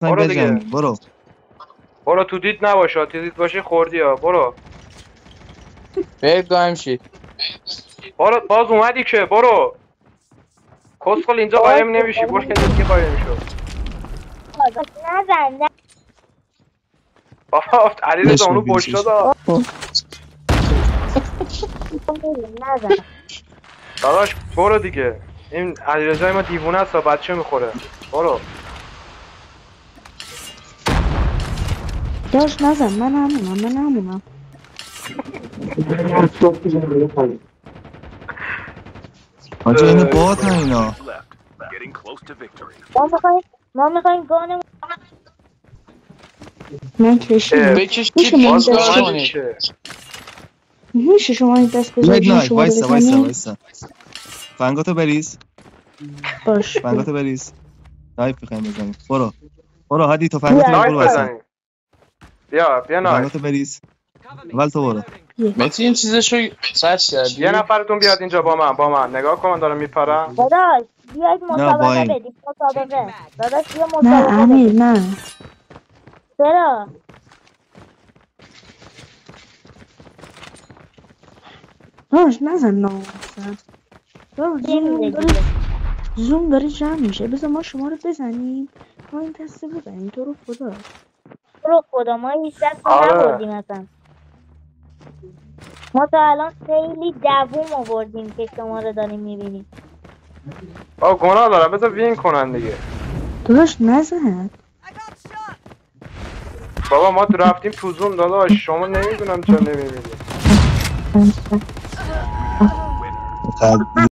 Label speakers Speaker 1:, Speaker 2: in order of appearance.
Speaker 1: برو دیگه.
Speaker 2: برو
Speaker 1: برو تو دید نباشه، تو دید باشه خوردی ها. برو
Speaker 3: برید قایم شید.
Speaker 1: برو باز اومدی که برو. کسخل اینجا قایم نمیشی، برو اینجا دیگه قایم شو.
Speaker 4: نزن
Speaker 1: بابا علیرضا اونو پشت داد.
Speaker 4: نزن
Speaker 1: داداش برو دیگه. این علیرضا ما دیوونه است، بچه میخوره. برو.
Speaker 5: داش نزن، من همونم.
Speaker 2: آجا اینو بات هم اینا.
Speaker 4: ما میخوایم گانمون
Speaker 5: من کشیم
Speaker 3: بکش
Speaker 5: میشه
Speaker 3: کیک
Speaker 5: من
Speaker 3: باز
Speaker 5: دست
Speaker 3: قایم
Speaker 1: اومدی
Speaker 3: کنید.
Speaker 1: که.
Speaker 5: میشه شما این دست
Speaker 2: مید
Speaker 5: بذارید
Speaker 2: نایت
Speaker 5: شما رو
Speaker 2: وایسا
Speaker 5: بزنیم؟
Speaker 2: فنگاتو بریز.
Speaker 5: باش
Speaker 2: فنگاتو بریز. نایف بخوایم بزنیم. برو هادی تو فنگاتو
Speaker 4: بیا.
Speaker 2: برو
Speaker 1: نایت
Speaker 2: واسه.
Speaker 1: بزنیم. بیا نایت.
Speaker 2: فنگاتو بریز. اول تو برو.
Speaker 3: متی این چیزشو سرچ کردی؟
Speaker 1: یه نفرتون بیاد اینجا با من نگاه کن، دارم میپرم.
Speaker 4: داداش بیاید مسابقه
Speaker 2: باین.
Speaker 4: بدیم مسابقه. داداش بیا
Speaker 5: نه
Speaker 4: مسابقه
Speaker 5: امیر
Speaker 4: بدیم.
Speaker 5: نه
Speaker 4: چرا؟
Speaker 5: داش نزن ناموسن. داش زوم داره جمع میشه، بذار ما شما رو بزنیم، ما این دسته بزنیم. تو رو خدا
Speaker 4: رو خدا ما هیچ دست
Speaker 1: آره.
Speaker 4: نبردیم اصلا. ما تا الان خیلی دووم آوردیم که شما رو داریم میبینیم.
Speaker 1: گناه دارم، بذار وین کنن دیگه.
Speaker 5: داش نزن.
Speaker 1: بابا ما رفتیم تو زوم داداش، شما نمیدونم چرا نمیبینی.